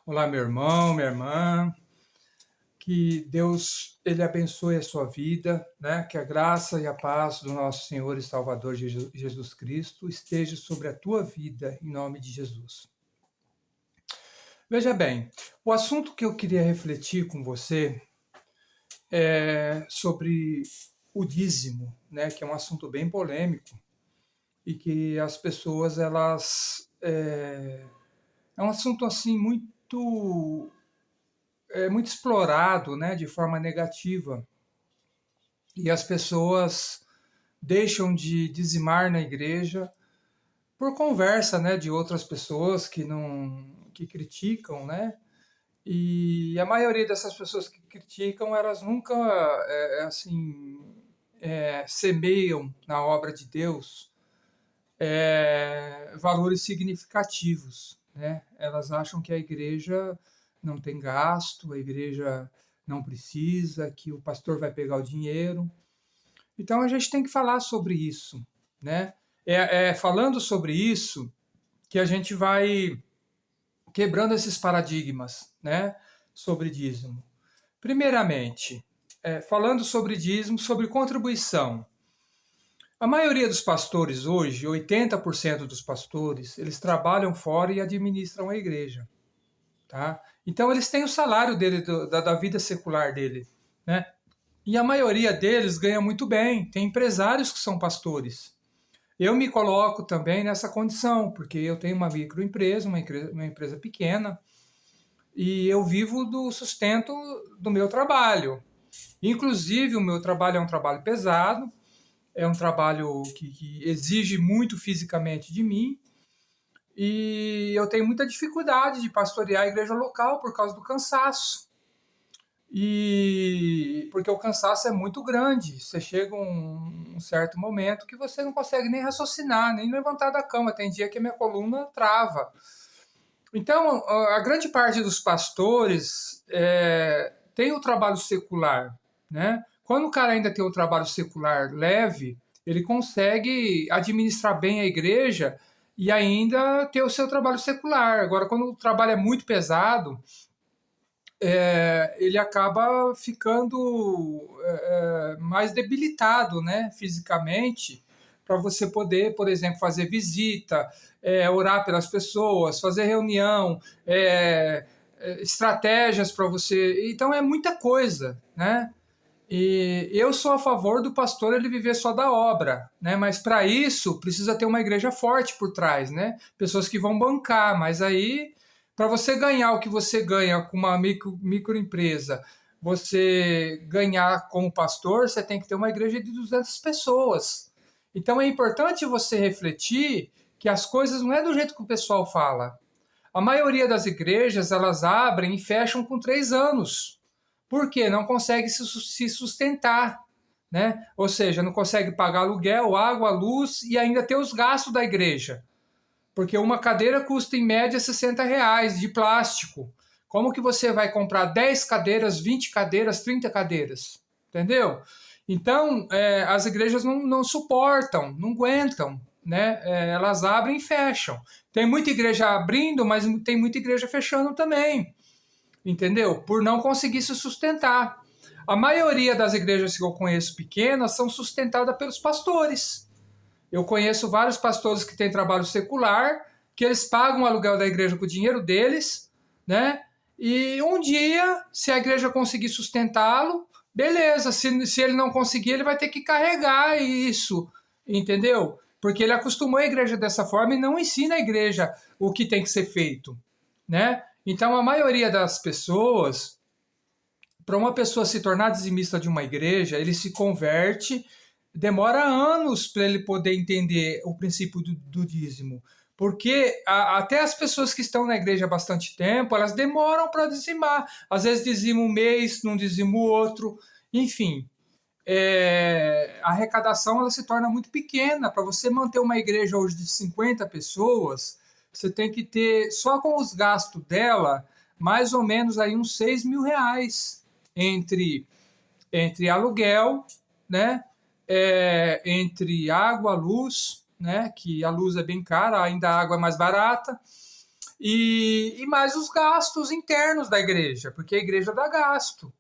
Olá, meu irmão, minha irmã. Que Deus ele abençoe a sua vida, né? Que a graça e a paz do nosso Senhor e Salvador Jesus Cristo esteja sobre a tua vida, em nome de Jesus. Veja bem, o assunto que eu queria refletir com você é sobre o dízimo, né? Que é um assunto bem polêmico e que as pessoas é um assunto assim muito explorado, né? De forma negativa. E as pessoas deixam de dizimar na igreja por conversa, né, de outras pessoas que criticam, né? E a maioria dessas pessoas que criticam, elas nunca semeiam na obra de Deus valores significativos, né? Elas acham que a igreja não tem gasto, a igreja não precisa, que o pastor vai pegar o dinheiro. Então a gente tem que falar sobre isso, né? Falando sobre isso que a gente vai quebrando esses paradigmas, né? Sobre dízimo. Primeiramente, falando sobre dízimo, sobre contribuição. A maioria dos pastores hoje, 80% dos pastores, eles trabalham fora e administram a igreja, tá? Então eles têm o salário dele, da vida secular dele, né? E a maioria deles ganha muito bem. Tem empresários que são pastores. Eu me coloco também nessa condição, porque eu tenho uma microempresa, uma empresa pequena, e eu vivo do sustento do meu trabalho. Inclusive, o meu trabalho é um trabalho pesado, é um trabalho que exige muito fisicamente de mim, e eu tenho muita dificuldade de pastorear a igreja local por causa do cansaço. E porque o cansaço é muito grande, você chega um certo momento que você não consegue nem raciocinar, nem levantar da cama. Tem dia que a minha coluna trava. Então, a grande parte dos pastores tem o trabalho secular, né? Quando o cara ainda tem o trabalho secular leve, ele consegue administrar bem a igreja e ainda ter o seu trabalho secular. Agora, quando o trabalho é muito pesado, ele acaba ficando mais debilitado, né, fisicamente, para você poder, por exemplo, fazer visita, orar pelas pessoas, fazer reunião, estratégias para você. Então é muita coisa, né? E eu sou a favor do pastor ele viver só da obra, né? Mas para isso precisa ter uma igreja forte por trás, né? Pessoas que vão bancar, mas aí para você ganhar o que você ganha com uma microempresa, você ganhar como pastor, você tem que ter uma igreja de 200 pessoas. Então é importante você refletir que as coisas não é do jeito que o pessoal fala. A maioria das igrejas, elas abrem e fecham com 3 anos. Por quê? Não consegue se sustentar, né? Ou seja, não consegue pagar aluguel, água, luz e ainda ter os gastos da igreja. Porque uma cadeira custa em média R$ 60 de plástico. Como que você vai comprar 10 cadeiras, 20 cadeiras, 30 cadeiras? Entendeu? Então, as igrejas não suportam, não aguentam, né? Elas abrem e fecham. Tem muita igreja abrindo, mas tem muita igreja fechando também, entendeu? Por não conseguir se sustentar. A maioria das igrejas que eu conheço pequenas são sustentadas pelos pastores. Eu conheço vários pastores que têm trabalho secular, que eles pagam o aluguel da igreja com o dinheiro deles, né? E um dia, se a igreja conseguir sustentá-lo, beleza. Se ele não conseguir, ele vai ter que carregar isso, entendeu? Porque ele acostumou a igreja dessa forma e não ensina a igreja o que tem que ser feito, né? Então, a maioria das pessoas, para uma pessoa se tornar dizimista de uma igreja, ele se converte, demora anos para ele poder entender o princípio do dízimo. Porque até as pessoas que estão na igreja há bastante tempo, elas demoram para dizimar. Às vezes dizima um mês, não dizima o outro. Enfim, a arrecadação ela se torna muito pequena. Para você manter uma igreja hoje de 50 pessoas, você tem que ter, só com os gastos dela, mais ou menos aí uns R$ 6.000 entre aluguel, né? Entre água, luz, né? Que a luz é bem cara, ainda a água é mais barata, e mais os gastos internos da igreja, porque a igreja dá gasto.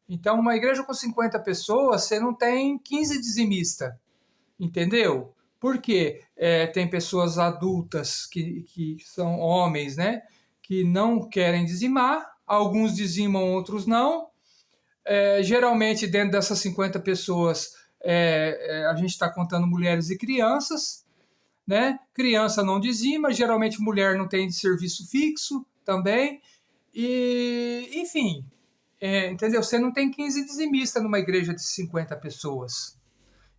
Então, uma igreja com 50 pessoas, você não tem 15 dizimistas, entendeu? Por quê? Tem pessoas adultas que são homens, né? Que não querem dizimar, alguns dizimam, outros não. Geralmente, dentro dessas 50 pessoas, a gente está contando mulheres e crianças, né? Criança não dizima, geralmente mulher não tem serviço fixo também. E, enfim, entendeu? Você não tem 15 dizimistas numa igreja de 50 pessoas.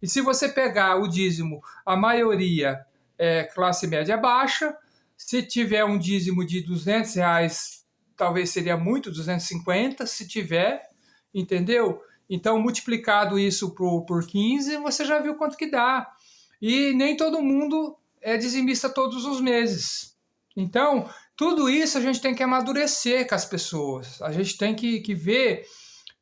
E se você pegar o dízimo, a maioria é classe média baixa. Se tiver um dízimo de R$ 200, talvez seria muito, 250, se tiver, entendeu? Então, multiplicado isso por 15, você já viu quanto que dá. E nem todo mundo é dizimista todos os meses. Então, tudo isso a gente tem que amadurecer com as pessoas. A gente tem que ver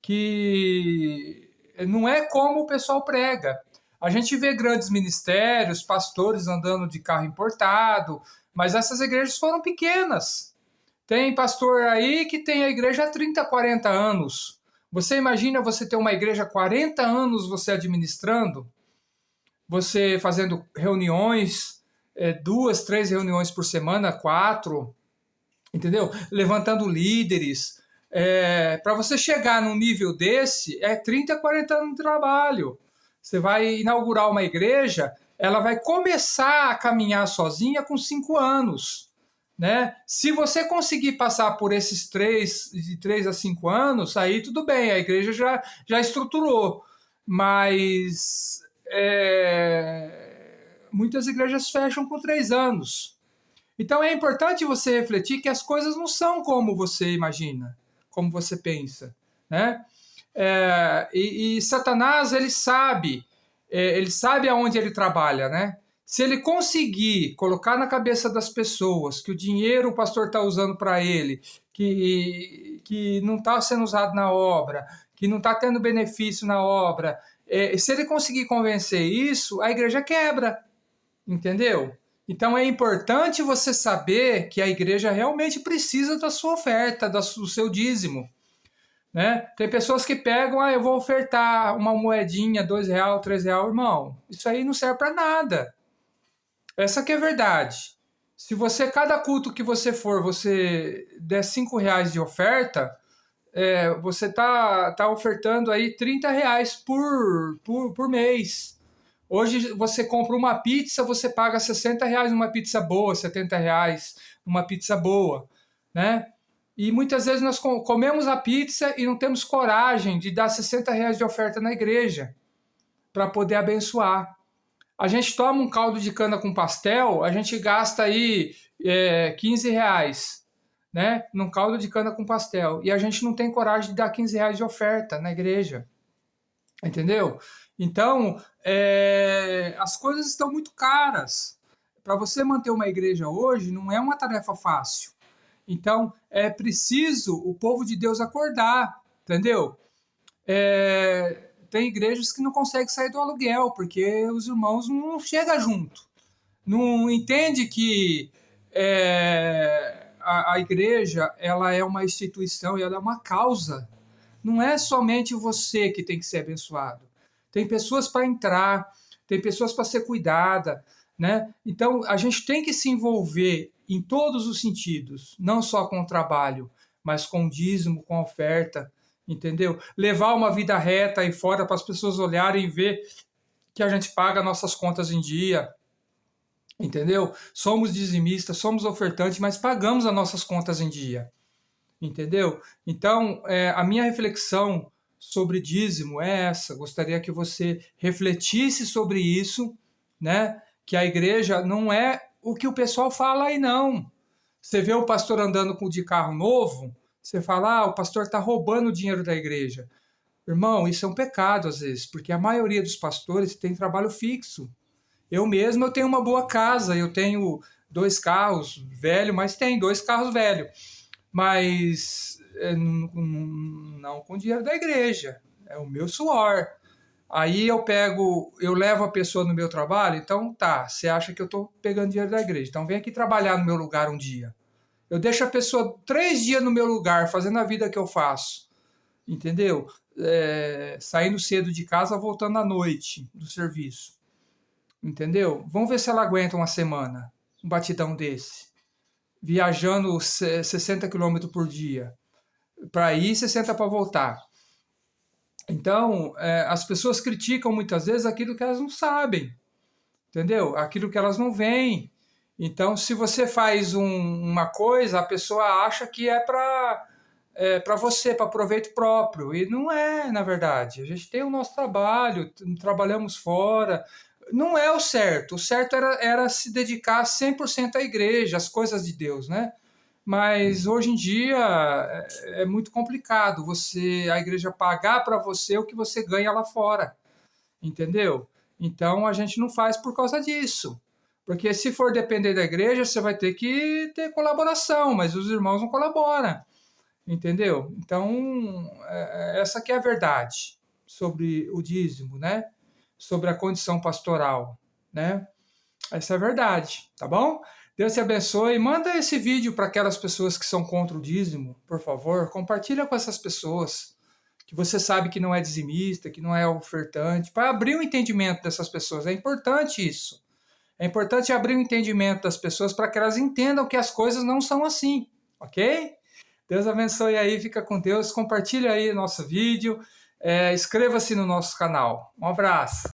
que não é como o pessoal prega. A gente vê grandes ministérios, pastores andando de carro importado, mas essas igrejas foram pequenas. Tem pastor aí que tem a igreja há 30, 40 anos. Você imagina você ter uma igreja há 40 anos você administrando, você fazendo reuniões, 2, 3 reuniões por semana, 4, entendeu? Levantando líderes. Para você chegar num nível desse, 30, 40 anos de trabalho. Você vai inaugurar uma igreja, ela vai começar a caminhar sozinha com 5 anos. Né? Se você conseguir passar por esses de 3 a 5 anos, aí tudo bem, a igreja já estruturou. Mas muitas igrejas fecham com 3 anos. Então é importante você refletir que as coisas não são como você imagina, como você pensa, né? E Satanás, ele sabe aonde ele trabalha, né? Se ele conseguir colocar na cabeça das pessoas que o dinheiro o pastor está usando para ele, que não está sendo usado na obra, que não está tendo benefício na obra, se ele conseguir convencer isso, a igreja quebra, entendeu? Então é importante você saber que a igreja realmente precisa da sua oferta, do seu dízimo. Né? Tem pessoas que pegam, eu vou ofertar uma moedinha, R$ 2, R$ 3, irmão. Isso aí não serve para nada. Essa que é a verdade. Se você, cada culto que você for, você der R$ 5 de oferta, você tá ofertando aí R$ 30 por mês. Hoje você compra uma pizza, você paga R$ 60 numa pizza boa, R$ 70 numa pizza boa, né? E muitas vezes nós comemos a pizza e não temos coragem de dar R$ 60 de oferta na igreja para poder abençoar. A gente toma um caldo de cana com pastel, a gente gasta aí R$ 15, né? Num caldo de cana com pastel. E a gente não tem coragem de dar R$ 15 de oferta na igreja. Entendeu? Então, as coisas estão muito caras. Para você manter uma igreja hoje, não é uma tarefa fácil. Então, é preciso o povo de Deus acordar, entendeu? Tem igrejas que não conseguem sair do aluguel, porque os irmãos não chegam junto. Não entende que a igreja ela é uma instituição e ela é uma causa. Não é somente você que tem que ser abençoado. Tem pessoas para entrar, tem pessoas para ser cuidada, né? Então, a gente tem que se envolver em todos os sentidos, não só com o trabalho, mas com o dízimo, com a oferta, entendeu? Levar uma vida reta aí fora para as pessoas olharem e ver que a gente paga nossas contas em dia, entendeu? Somos dizimistas, somos ofertantes, mas pagamos as nossas contas em dia. Entendeu? Então, a minha reflexão sobre dízimo é essa. Gostaria que você refletisse sobre isso, né? Que a igreja não é o que o pessoal fala aí, não. Você vê o pastor andando de carro novo, você fala, o pastor está roubando o dinheiro da igreja. Irmão, isso é um pecado às vezes, porque a maioria dos pastores tem trabalho fixo. Eu mesmo tenho uma boa casa, eu tenho 2 carros velhos, mas tem 2 carros velhos. Mas não com dinheiro da igreja, é o meu suor. Aí eu levo a pessoa no meu trabalho, então tá, você acha que eu estou pegando dinheiro da igreja, então vem aqui trabalhar no meu lugar um dia. Eu deixo a pessoa 3 dias no meu lugar, fazendo a vida que eu faço, entendeu? Saindo cedo de casa, voltando à noite do serviço, entendeu? Vamos ver se ela aguenta uma semana, um batidão desse, viajando 60 quilômetros por dia, para ir e 60 para voltar. Então, as pessoas criticam muitas vezes aquilo que elas não sabem, entendeu? Aquilo que elas não veem. Então, se você faz uma coisa, a pessoa acha que é para você, para proveito próprio. E não é, na verdade. A gente tem o nosso trabalho, trabalhamos fora. Não é o certo. O certo era se dedicar 100% à igreja, às coisas de Deus, né? Mas hoje em dia é muito complicado a igreja pagar para você o que você ganha lá fora, entendeu? Então a gente não faz por causa disso. Porque se for depender da igreja, você vai ter que ter colaboração, mas os irmãos não colaboram, entendeu? Então, essa que é a verdade sobre o dízimo, né? Sobre a condição pastoral, né? Essa é a verdade, tá bom? Deus te abençoe. Manda esse vídeo para aquelas pessoas que são contra o dízimo, por favor. Compartilha com essas pessoas que você sabe que não é dizimista, que não é ofertante, para abrir o entendimento dessas pessoas. É importante isso. É importante abrir o entendimento das pessoas para que elas entendam que as coisas não são assim, ok? Deus abençoe aí, fica com Deus. Compartilha aí nosso vídeo. Inscreva-se no nosso canal. Um abraço.